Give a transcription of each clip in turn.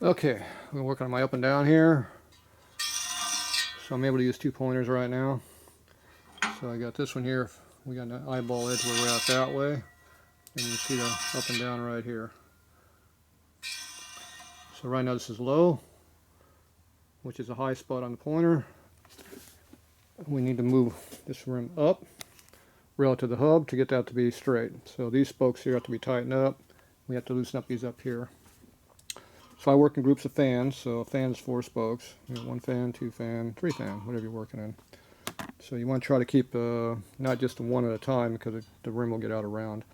Okay, I'm working on my up and down here. So I'm able to use 2 pointers right now. So I got this one here. We got an eyeball edge where we're at that way. And you see the up and down right here. So right now this is low, which is a high spot on the pointer. We need to move this rim up relative to the hub to get that to be straight. So these spokes here have to be tightened up. We have to loosen up these up here. So I work in groups of fans. So a fan is 4 spokes. You know, 1 fan, 2 fan, 3 fan, whatever you're working in. So you want to try to keep not just one at a time, because the rim will get out of round.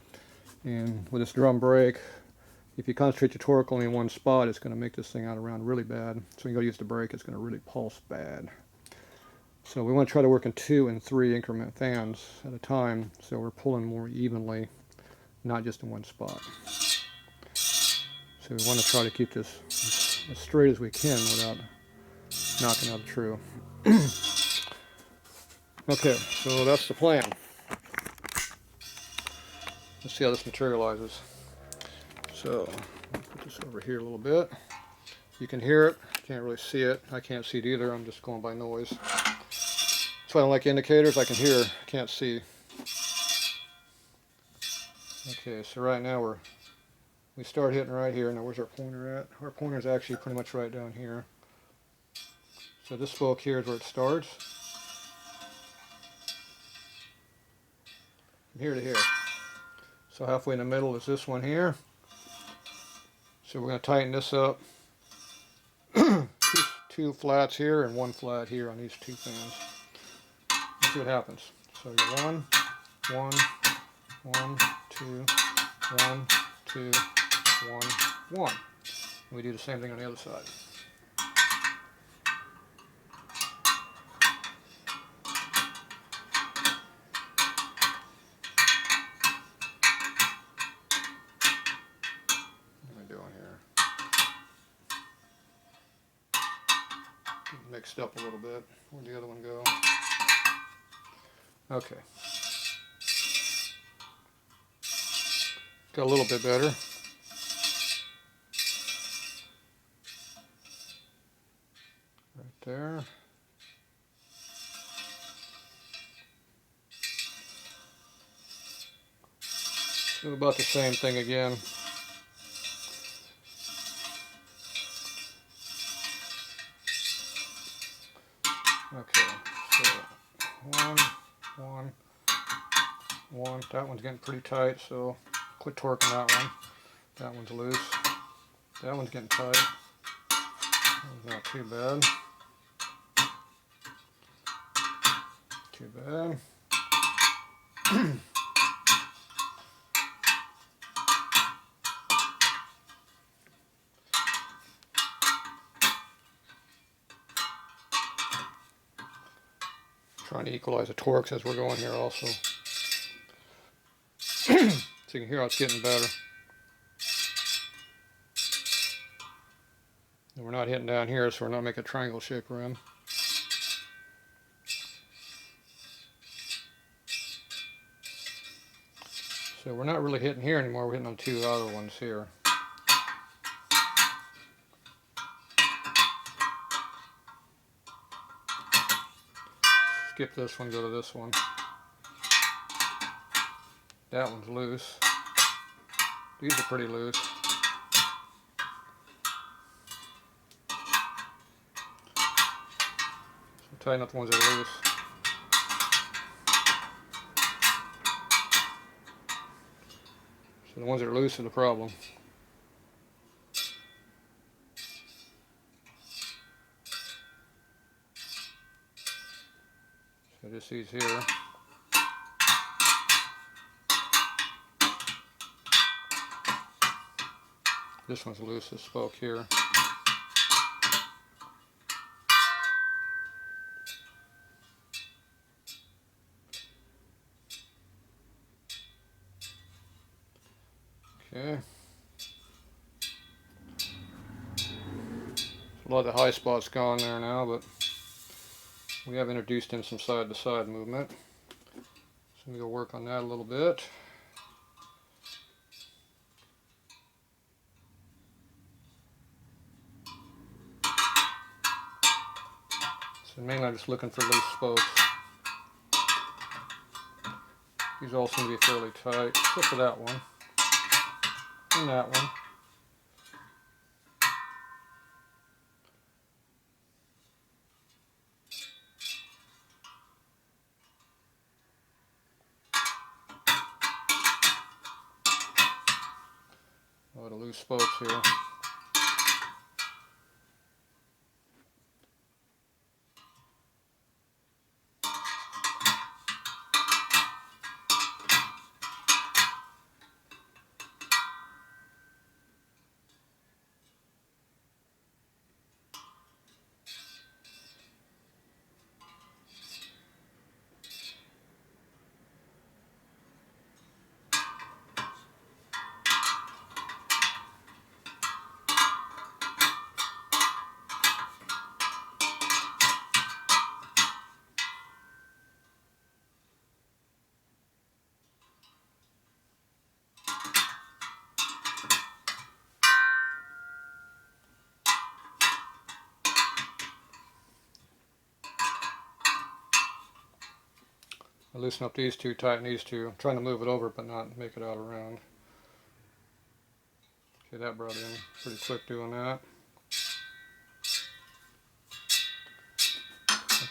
And with this drum brake, if you concentrate your torque only in one spot, it's going to make this thing out of round really bad. So when you go to use the brake, it's going to really pulse bad. So we want to try to work in 2 and 3 increment fans at a time, so we're pulling more evenly, not just in one spot. So we want to try to keep this as straight as we can without knocking out the true. Okay, so that's the plan. Let's see how this materializes. So, I'll put this over here a little bit. You can hear it, can't really see it. I can't see it either, I'm just going by noise. That's why I don't like indicators. I can hear, can't see. Okay, so right now we start hitting right here. Now where's our pointer at? Our pointer is actually pretty much right down here. So this spoke here is where it starts. From here to here. So halfway in the middle is this one here. So we're going to tighten this up. two flats here and 1 flat here on these 2 fans. Let's see what happens. So you're 1, 1, 1, 2, 1, 2, 1, 1. And we do the same thing on the other side. What am I doing here? Mixed up a little bit. Where'd the other one go? Okay. Got a little bit better. Right there. Do about the same thing again. Okay, so 1, 1, 1. That one's getting pretty tight, so quit torquing that one. That one's loose. That one's getting tight. That one's not too bad. Too bad. Trying to equalize the torques as we're going here also. So you can hear how it's getting better. And we're not hitting down here, so we're not making a triangle shaped rim. So we're not really hitting here anymore, we're hitting on 2 other ones here. Skip this one, go to this one. That one's loose. These are pretty loose. So tighten up the ones that are loose. So the ones that are loose are the problem. So just these here. This one's loose, this spoke here. Okay. A lot of the high spots gone there now, but we have introduced in some side-to-side movement. So we'll work on that a little bit. And mainly I'm just looking for loose spokes. These all seem to be fairly tight, except for that one. And that one. A lot of loose spokes here. I loosen up these two, tighten these two. I'm trying to move it over but not make it out around. Okay, that brought in pretty quick doing that.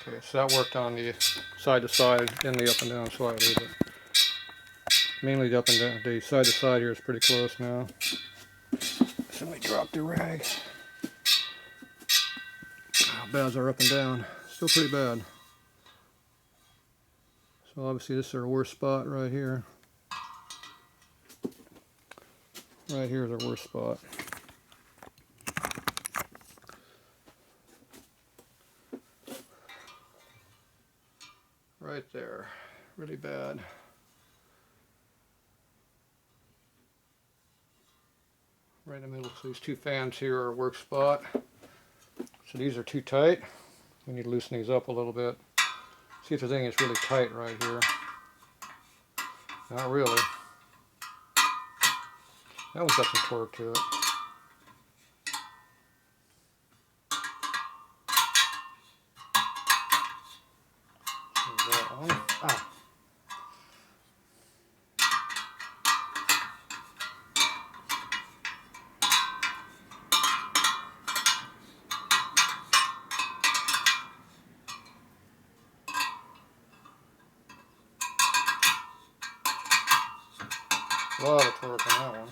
Okay, so that worked on the side to side and the up and down slightly, but mainly the up and down, the side to side here is pretty close now. So let me drop the rag. How bad is our up and down? Still pretty bad. So obviously this is our worst spot right here. Right here is our worst spot. Right there, really bad. Right in the middle, so these two fans here are a work spot. So these are too tight. We need to loosen these up a little bit. See if there's anything that's really tight right here. Not really. That one's got some torque to it. There's that one. Ah. A lot of torque on that one.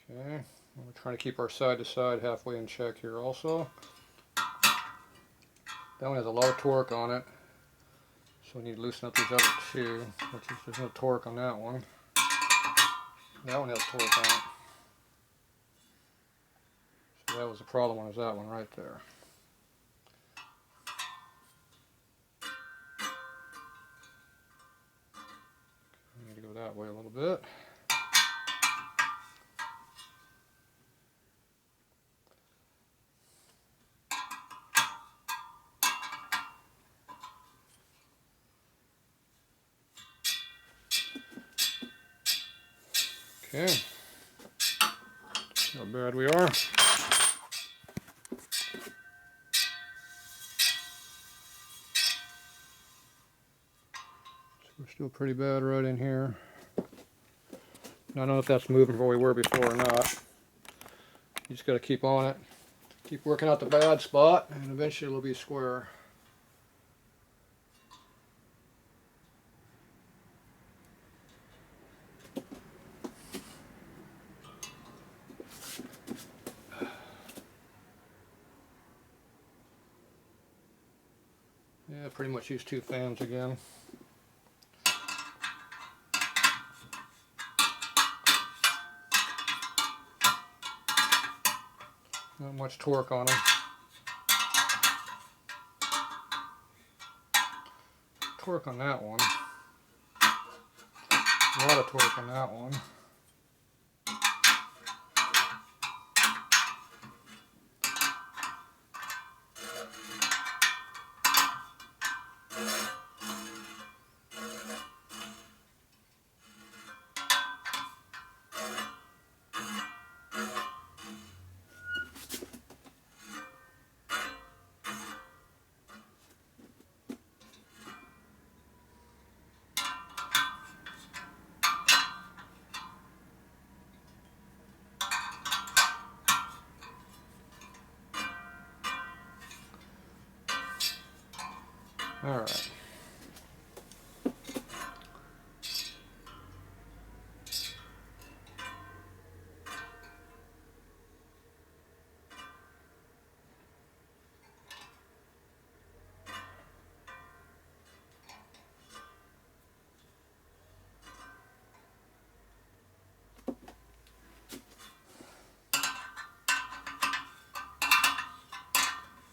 Okay, we're trying to keep our side to side halfway in check here also. That one has a lot of torque on it, so we need to loosen up these other two, which is, there's no torque on that one. That one has torque on it. So that was the problem one, is that one right there. I need to go that way a little bit. Okay, see how bad we are. So we're still pretty bad right in here. I don't know if that's moving from where we were before or not. You just got to keep on it. Keep working out the bad spot, and eventually it'll be square. Yeah, pretty much use two fans again. Not much torque on them. Torque on that one. A lot of torque on that one. All right.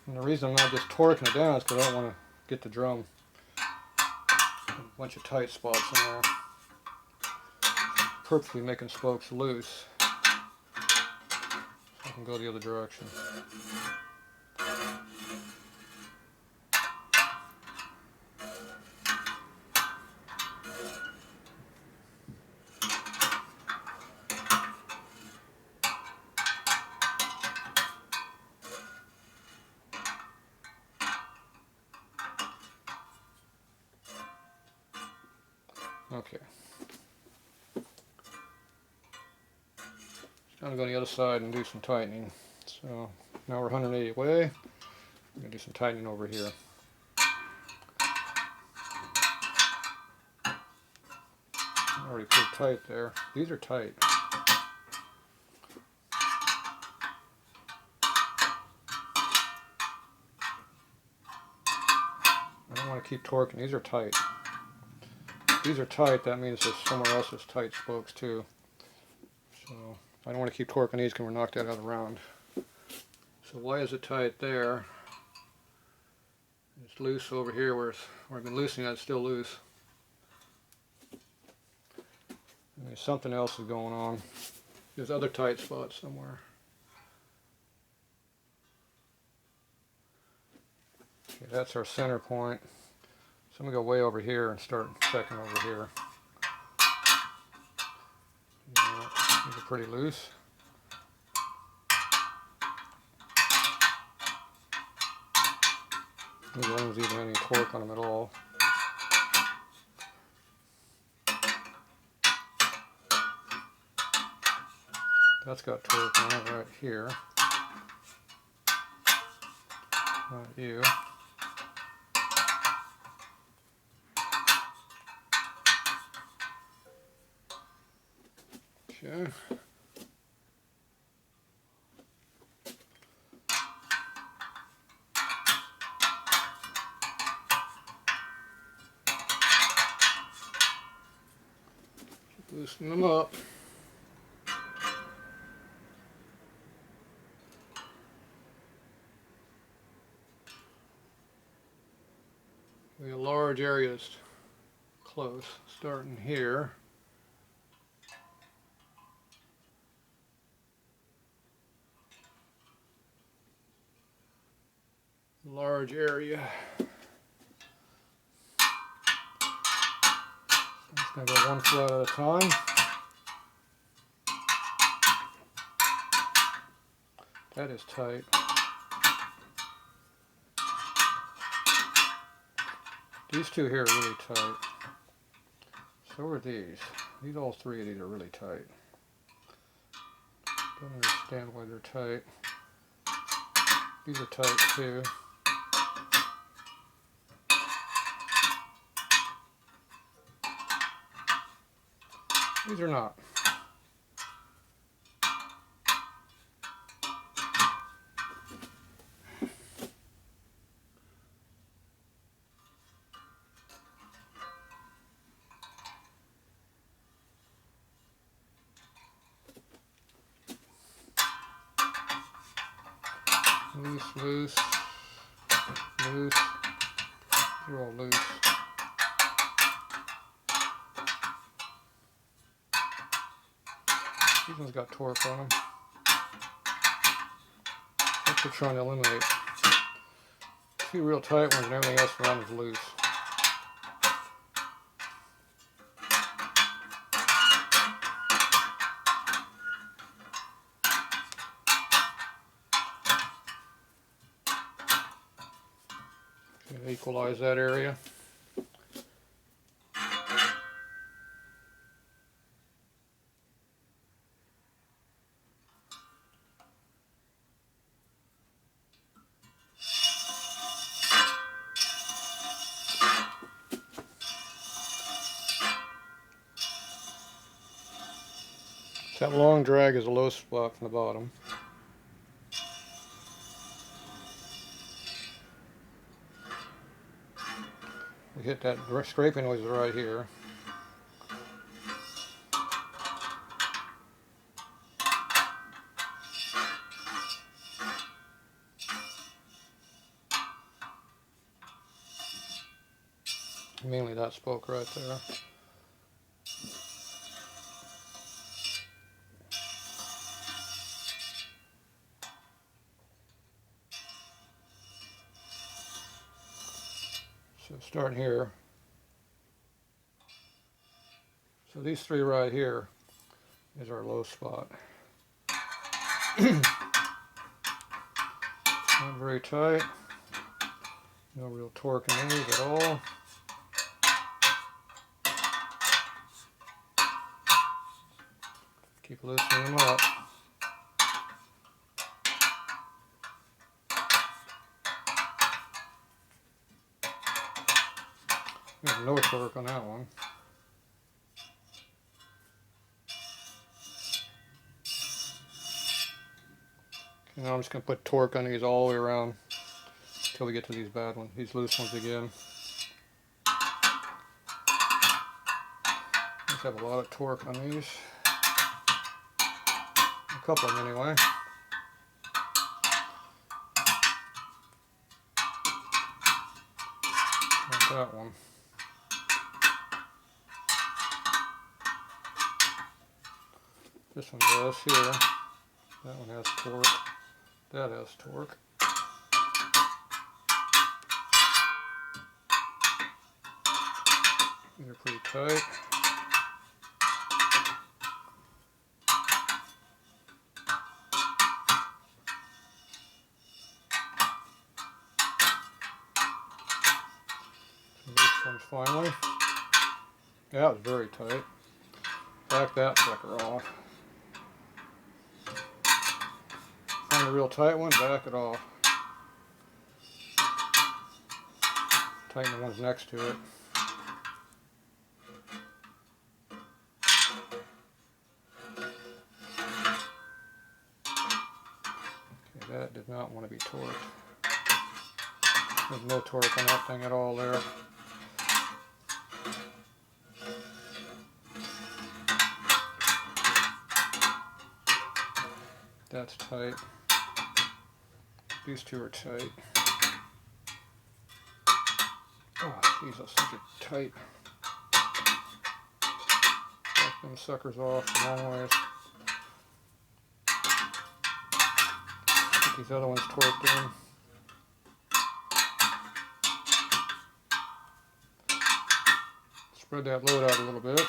And the reason I'm not just torquing it down is because I don't want to get the drum a bunch of tight spots in there. Purposely making spokes loose so I can go the other direction. Okay. Time to go on the other side and do some tightening. So now we're 180 away. I'm going to do some tightening over here. Already pretty tight there. These are tight. I don't want to keep torquing. These are tight. If these are tight, that means there's somewhere else that's tight spokes too. So I don't want to keep torquing these because we're knocked that out of the round. So why is it tight there? It's loose over here where I've been loosening it, it's still loose. And there's something else is going on. There's other tight spots somewhere. Okay, that's our center point. So I'm going to go way over here and start checking over here. Yeah, these are pretty loose. These ones even any torque on them at all. That's got torque on it right here. Not you. Okay. Loosen them up. We have large areas close, starting here. Large area. I'm just going to go one foot at a time. That is tight. These two here are really tight. So are these. All three of these are really tight. Don't understand why they're tight. These are tight too. These are not. Loose, loose, loose. They're all loose. These ones got torque on them. That's what we're trying to eliminate. Two real tight ones and everything else around is loose. Equalize that area. So that long drag is a low spot from the bottom. We hit that scraping noise right here. Mainly that spoke right there. So starting here. So these three right here is our low spot. Not very tight. No real torque in these at all. Keep loosening them up. There's no torque on that one. Okay, now I'm just going to put torque on these all the way around until we get to these bad ones, these loose ones again. These have a lot of torque on these. A couple of them anyway. Like that one. This one does here. That one has torque. That has torque. They're pretty tight. So this one's finally. Yeah, that was very tight. Back that sucker off. Find a real tight one, back it off. Tighten the ones next to it. Okay, that did not want to be torqued. There's no torque on that thing at all there. That's tight. These two are tight. Oh, Jesus, such a tight. Back them suckers off a long ways. Get these other ones torqued in. Spread that load out a little bit.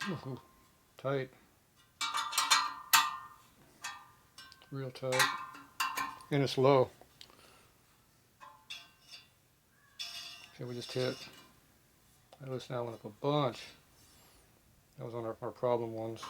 Ooh, tight. Real tight. And it's low. See, we just hit. I loosen that one up a bunch. That was on our problem ones.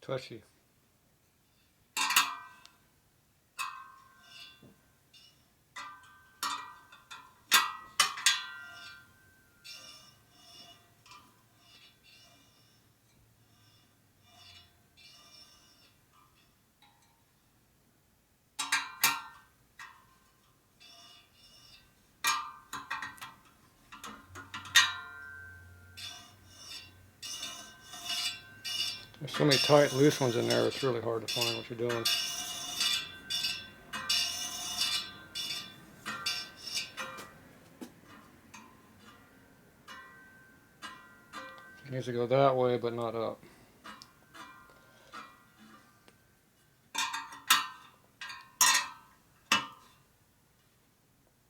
Touchy. There's so many tight, loose ones in there, it's really hard to find what you're doing. It needs to go that way, but not up.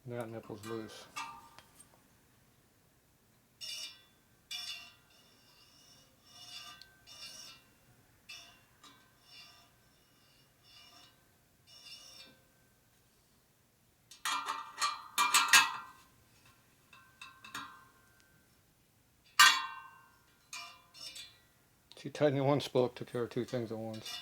That nipple's loose. See, tightening one spoke took care of two things at once.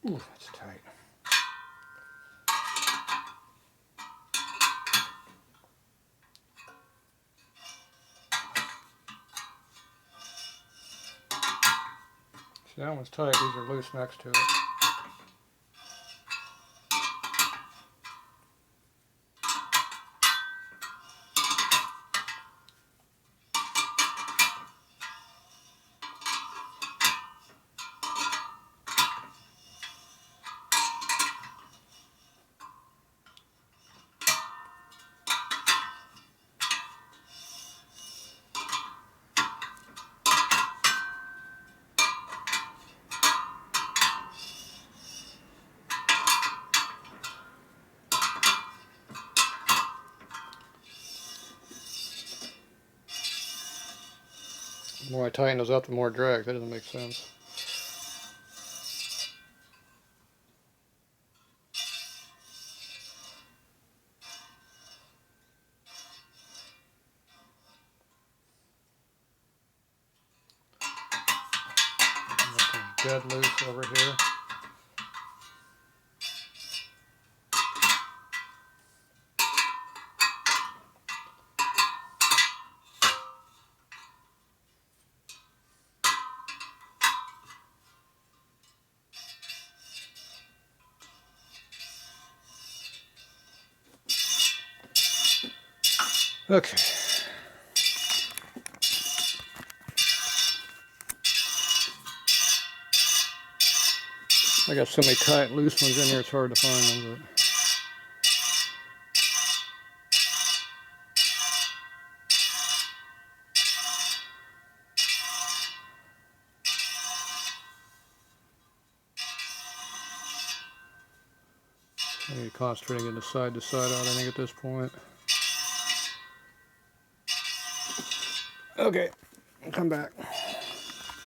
Ooh, that's tight. See, that one's tight. These are loose next to it. The more I tighten those up, the more it drags. That doesn't make sense. Dead loose over here. Okay. I got so many tight, loose ones in here, it's hard to find them. But I need to concentrate on getting the side to side out, I think, at this point. Okay, come back.